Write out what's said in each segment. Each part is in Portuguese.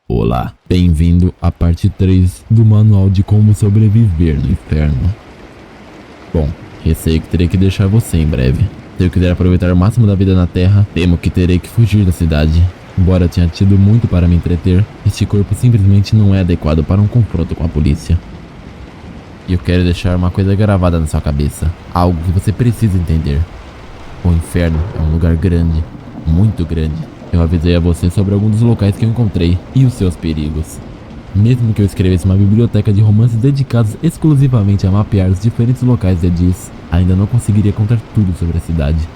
Olá, bem-vindo à parte 3 do manual de como sobreviver no inferno. Bom, receio que terei que deixar você em breve. Se eu quiser aproveitar o máximo da vida na Terra, temo que terei que fugir da cidade. Embora tenha tido muito para me entreter, este corpo simplesmente não é adequado para um confronto com a polícia. E eu quero deixar uma coisa gravada na sua cabeça, algo que você precisa entender. O inferno é um lugar grande, muito grande. Eu avisei a você sobre alguns dos locais que eu encontrei e os seus perigos. Mesmo que eu escrevesse uma biblioteca de romances dedicados exclusivamente a mapear os diferentes locais de Diz, ainda não conseguiria contar tudo sobre a cidade.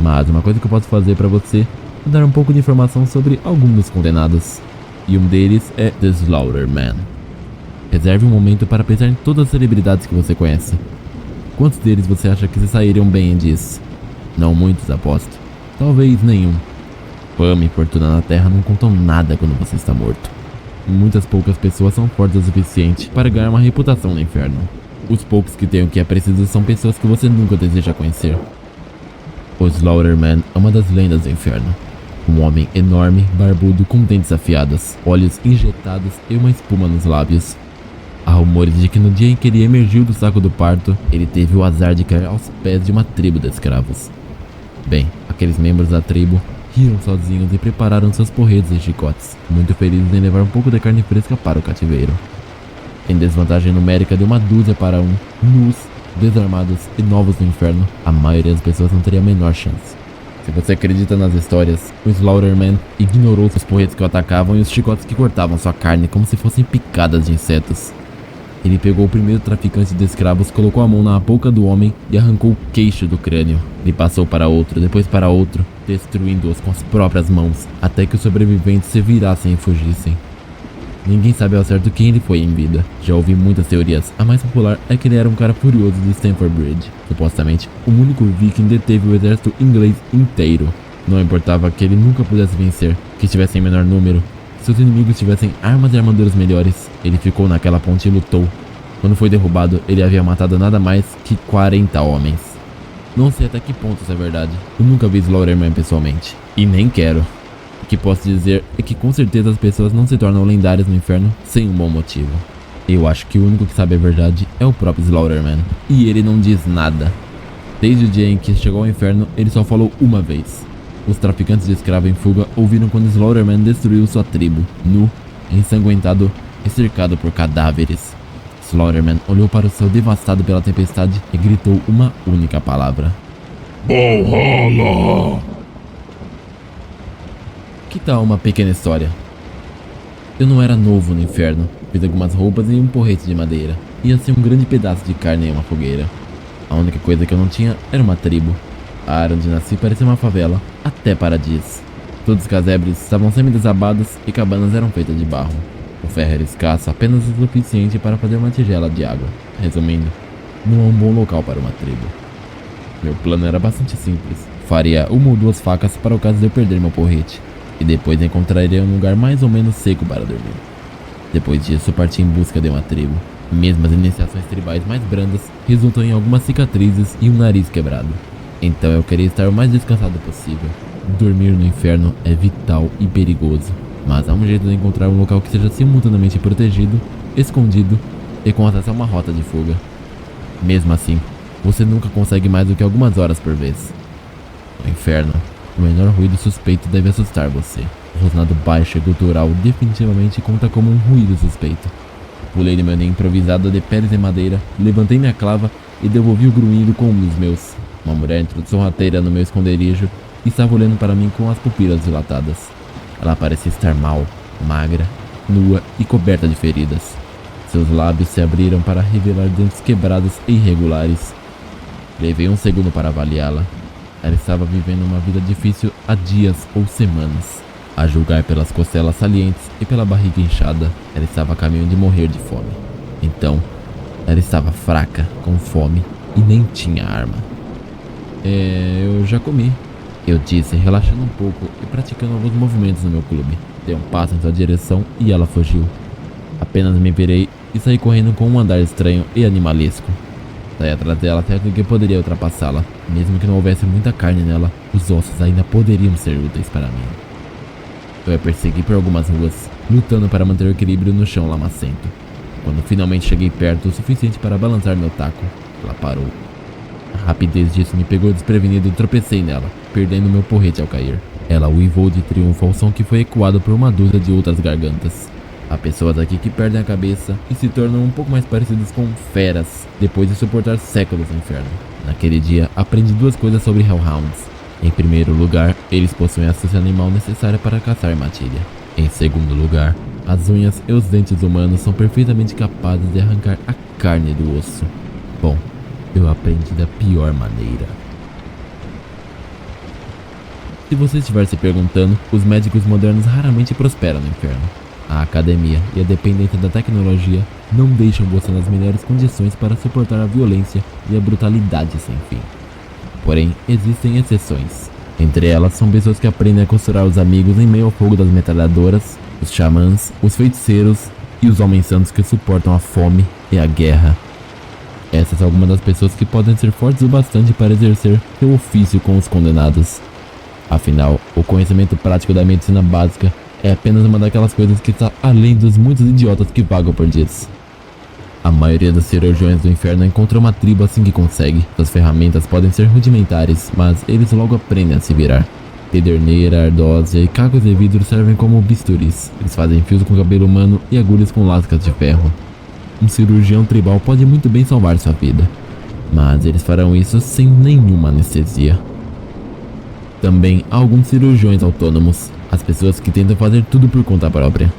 Mas uma coisa que eu posso fazer para você é dar um pouco de informação sobre alguns dos condenados. E um deles é The Slaughterman. Reserve um momento para pensar em todas as celebridades que você conhece. Quantos deles você acha que se sairiam bem em Diz? Não muitos, aposto. Talvez nenhum. Fama e fortuna na Terra não contam nada quando você está morto. Muitas poucas pessoas são fortes o suficiente para ganhar uma reputação no inferno. Os poucos que têm o que é preciso são pessoas que você nunca deseja conhecer. O Slaughterman é uma das lendas do inferno. Um homem enorme, barbudo, com dentes afiados, olhos injetados e uma espuma nos lábios. Há rumores de que no dia em que ele emergiu do saco do parto, ele teve o azar de cair aos pés de uma tribo de escravos. Bem, aqueles membros da tribo riram sozinhos e prepararam seus porretes e chicotes, muito felizes em levar um pouco de carne fresca para o cativeiro. Em desvantagem numérica de 1 para 1, nus, desarmados e novos no inferno, a maioria das pessoas não teria a menor chance. Se você acredita nas histórias, o Slaughterman ignorou os porretes que o atacavam e os chicotes que cortavam sua carne como se fossem picadas de insetos. Ele pegou o primeiro traficante de escravos, colocou a mão na boca do homem e arrancou o queixo do crânio. Ele passou para outro, depois para outro, destruindo-os com as próprias mãos, até que os sobreviventes se virassem e fugissem. Ninguém sabe ao certo quem ele foi em vida. Já ouvi muitas teorias. A mais popular é que ele era um cara furioso de Stamford Bridge. Supostamente, o único viking deteve o exército inglês inteiro. Não importava que ele nunca pudesse vencer, que estivesse em menor número. Se os inimigos tivessem armas e armaduras melhores, ele ficou naquela ponte e lutou. Quando foi derrubado, ele havia matado nada mais que 40 homens. Não sei até que ponto isso é verdade. Eu nunca vi Slaughterman pessoalmente. E nem quero. O que posso dizer é que com certeza as pessoas não se tornam lendárias no inferno sem um bom motivo. Eu acho que o único que sabe a verdade é o próprio Slaughterman. E ele não diz nada. Desde o dia em que chegou ao inferno, ele só falou uma vez. Os traficantes de escravo em fuga ouviram quando Slaughterman destruiu sua tribo, nu, ensanguentado e cercado por cadáveres. Slaughterman olhou para o céu devastado pela tempestade e gritou uma única palavra: Valhalla! Que tal uma pequena história? Eu não era novo no inferno, fiz algumas roupas e um porrete de madeira. Ia ser um grande pedaço de carne em uma fogueira. A única coisa que eu não tinha era uma tribo. A área onde nasci parecia uma favela, até para Diz. Todos os casebres estavam semi-desabados e cabanas eram feitas de barro. O ferro era escasso, apenas o suficiente para fazer uma tigela de água. Resumindo, não é um bom local para uma tribo. Meu plano era bastante simples. Faria 1 ou 2 facas para o caso de eu perder meu porrete, e depois encontraria um lugar mais ou menos seco para dormir. Depois disso, parti em busca de uma tribo. Mesmo as iniciações tribais mais brandas resultam em algumas cicatrizes e um nariz quebrado. Então eu queria estar o mais descansado possível. Dormir no inferno é vital e perigoso, mas há um jeito de encontrar um local que seja simultaneamente protegido, escondido e com acesso a uma rota de fuga. Mesmo assim, você nunca consegue mais do que algumas horas por vez. No inferno, o menor ruído suspeito deve assustar você. O rosnado baixo e gutural definitivamente conta como um ruído suspeito. Pulei no meu ninho improvisado de peles e madeira, levantei minha clava e devolvi o grunhido com um dos meus. Uma mulher entrou sorrateira no meu esconderijo e estava olhando para mim com as pupilas dilatadas. Ela parecia estar mal, magra, nua e coberta de feridas. Seus lábios se abriram para revelar dentes quebrados e irregulares. Levei um segundo para avaliá-la. Ela estava vivendo uma vida difícil há dias ou semanas. A julgar pelas costelas salientes e pela barriga inchada, ela estava a caminho de morrer de fome. Então, ela estava fraca, com fome e nem tinha arma. Eu já comi, eu disse, relaxando um pouco e praticando alguns movimentos no meu clube. Dei um passo em sua direção e ela fugiu. Apenas me virei e saí correndo com um andar estranho e animalesco. Saí atrás dela certo que poderia ultrapassá-la. Mesmo que não houvesse muita carne nela, os ossos ainda poderiam ser úteis para mim. Eu a persegui por algumas ruas, lutando para manter o equilíbrio no chão lamacento. Quando finalmente cheguei perto o suficiente para balançar meu taco, ela parou. A rapidez disso me pegou desprevenido e tropecei nela, perdendo meu porrete ao cair. Ela uivou de triunfo ao som que foi ecoado por uma dúzia de outras gargantas. Há pessoas aqui que perdem a cabeça e se tornam um pouco mais parecidas com feras depois de suportar séculos no inferno. Naquele dia, aprendi duas coisas sobre Hellhounds. Em primeiro lugar, eles possuem a astúcia animal necessária para caçar matilha. Em segundo lugar, as unhas e os dentes humanos são perfeitamente capazes de arrancar a carne do osso. Bom, eu aprendi da pior maneira. Se você estiver se perguntando, os médicos modernos raramente prosperam no inferno. A academia e a dependência da tecnologia não deixam você nas melhores condições para suportar a violência e a brutalidade sem fim. Porém, existem exceções. Entre elas são pessoas que aprendem a costurar os amigos em meio ao fogo das metralhadoras, os xamãs, os feiticeiros e os homens santos que suportam a fome e a guerra. Essas são algumas das pessoas que podem ser fortes o bastante para exercer seu ofício com os condenados. Afinal, o conhecimento prático da medicina básica é apenas uma daquelas coisas que está além dos muitos idiotas que vagam por dias. A maioria dos cirurgiões do inferno encontra uma tribo assim que consegue. Suas ferramentas podem ser rudimentares, mas eles logo aprendem a se virar. Pederneira, ardósia e cacos de vidro servem como bisturis. Eles fazem fios com cabelo humano e agulhas com lascas de ferro. Um cirurgião tribal pode muito bem salvar sua vida, mas eles farão isso sem nenhuma anestesia. Também há alguns cirurgiões autônomos, as pessoas que tentam fazer tudo por conta própria.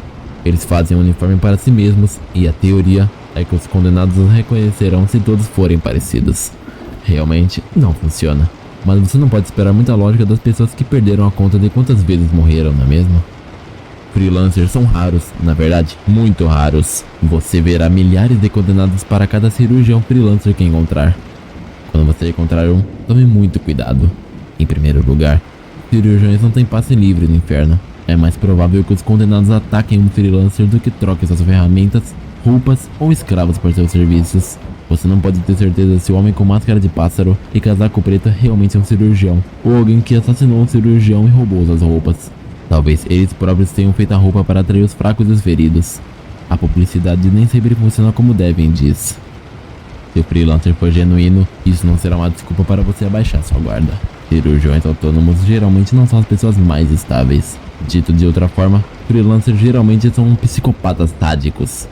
Eles fazem um uniforme para si mesmos e a teoria é que os condenados os reconhecerão se todos forem parecidos. Realmente não funciona, mas você não pode esperar muita lógica das pessoas que perderam a conta de quantas vezes morreram, não é mesmo? Freelancers são raros, na verdade, muito raros. Você verá milhares de condenados para cada cirurgião freelancer que encontrar. Quando você encontrar um, tome muito cuidado. Em primeiro lugar, cirurgiões não têm passe livre no inferno. É mais provável que os condenados ataquem um freelancer do que troquem suas ferramentas, roupas ou escravos por seus serviços. Você não pode ter certeza se o homem com máscara de pássaro e casaco preto realmente é um cirurgião, ou alguém que assassinou um cirurgião e roubou suas roupas. Talvez eles próprios tenham feito a roupa para atrair os fracos e os feridos. A publicidade nem sempre funciona como devem, diz. Se o freelancer for genuíno, isso não será uma desculpa para você abaixar sua guarda. Cirurgiões autônomos geralmente não são as pessoas mais estáveis. Dito de outra forma, freelancers geralmente são psicopatas sádicos.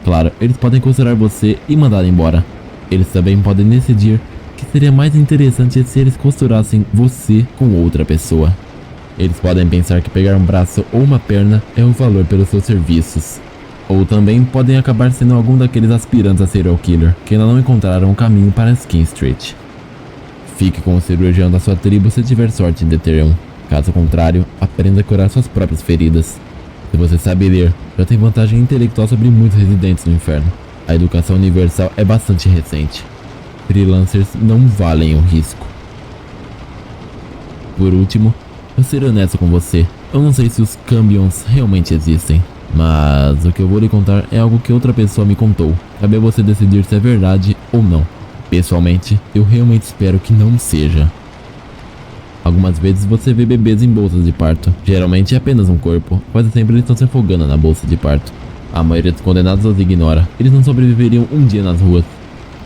Claro, eles podem considerar você e mandar embora. Eles também podem decidir que seria mais interessante se eles costurassem você com outra pessoa. Eles podem pensar que pegar um braço ou uma perna é o valor pelos seus serviços. Ou também podem acabar sendo algum daqueles aspirantes a serial killer que ainda não encontraram o caminho para Skin Street. Fique com o cirurgião da sua tribo se tiver sorte em ter um. Caso contrário, aprenda a curar suas próprias feridas. Se você sabe ler, já tem vantagem intelectual sobre muitos residentes no inferno. A educação universal é bastante recente. Freelancers não valem o risco. Por último, vou ser honesto com você. Eu não sei se os Cambions realmente existem, mas o que eu vou lhe contar é algo que outra pessoa me contou. Cabe a você decidir se é verdade ou não. Pessoalmente, eu realmente espero que não seja. Algumas vezes você vê bebês em bolsas de parto. Geralmente é apenas um corpo, quase sempre eles estão se afogando na bolsa de parto. A maioria dos condenados os ignora, eles não sobreviveriam um dia nas ruas.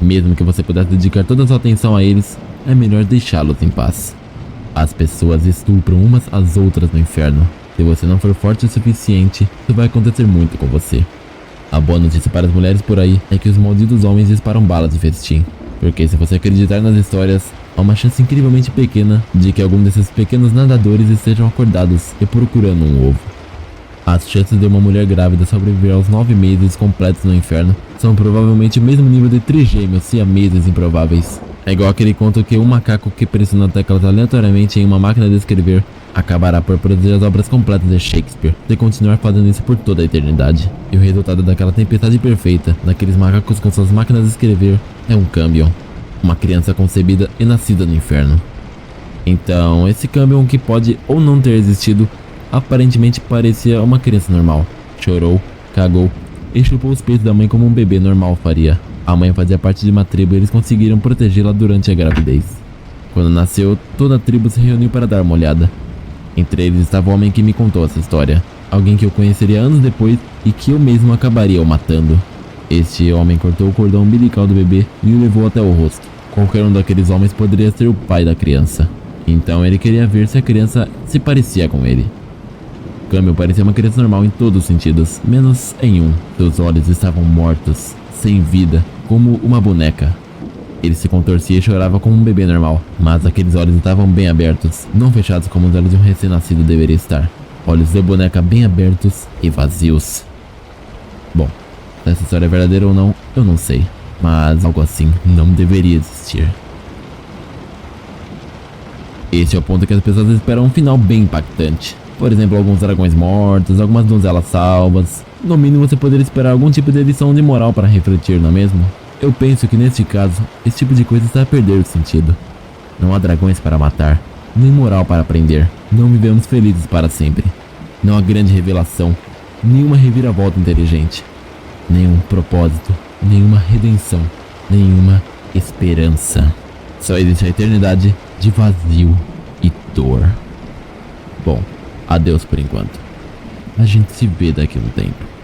Mesmo que você pudesse dedicar toda a sua atenção a eles, é melhor deixá-los em paz. As pessoas estupram umas às outras no inferno. Se você não for forte o suficiente, isso vai acontecer muito com você. A boa notícia para as mulheres por aí é que os malditos homens disparam balas de festim. Porque se você acreditar nas histórias, há uma chance incrivelmente pequena de que algum desses pequenos nadadores estejam acordados e procurando um ovo. As chances de uma mulher grávida sobreviver aos 9 meses completos no inferno são provavelmente o mesmo nível de trigêmeos siameses improváveis. É igual aquele conto que um macaco que pressiona teclas aleatoriamente em uma máquina de escrever acabará por produzir as obras completas de Shakespeare e continuar fazendo isso por toda a eternidade. E o resultado daquela tempestade perfeita, daqueles macacos com suas máquinas de escrever, é um Cambion. Uma criança concebida e nascida no inferno. Então, esse Cambion que pode ou não ter existido, aparentemente parecia uma criança normal. Chorou, cagou e chupou os peitos da mãe como um bebê normal faria. A mãe fazia parte de uma tribo e eles conseguiram protegê-la durante a gravidez. Quando nasceu, toda a tribo se reuniu para dar uma olhada. Entre eles estava o homem que me contou essa história. Alguém que eu conheceria anos depois e que eu mesmo acabaria o matando. Este homem cortou o cordão umbilical do bebê e o levou até o rosto. Qualquer um daqueles homens poderia ser o pai da criança. Então ele queria ver se a criança se parecia com ele. Camel parecia uma criança normal em todos os sentidos, menos em um. Seus olhos estavam mortos, sem vida, como uma boneca. Ele se contorcia e chorava como um bebê normal, mas aqueles olhos estavam bem abertos, não fechados como os olhos de um recém-nascido deveria estar. Olhos de boneca bem abertos e vazios. Bom, se essa história é verdadeira ou não, eu não sei, mas algo assim não deveria existir. Este é o ponto que as pessoas esperam um final bem impactante. Por exemplo, alguns dragões mortos, algumas donzelas salvas. No mínimo você poderia esperar algum tipo de lição de moral para refletir, não é mesmo? Eu penso que neste caso, esse tipo de coisa está a perder o sentido. Não há dragões para matar, nem moral para aprender. Não vivemos felizes para sempre. Não há grande revelação, nenhuma reviravolta inteligente. Nenhum propósito, nenhuma redenção, nenhuma esperança. Só existe a eternidade de vazio e dor. Bom, adeus por enquanto. A gente se vê daqui a um tempo.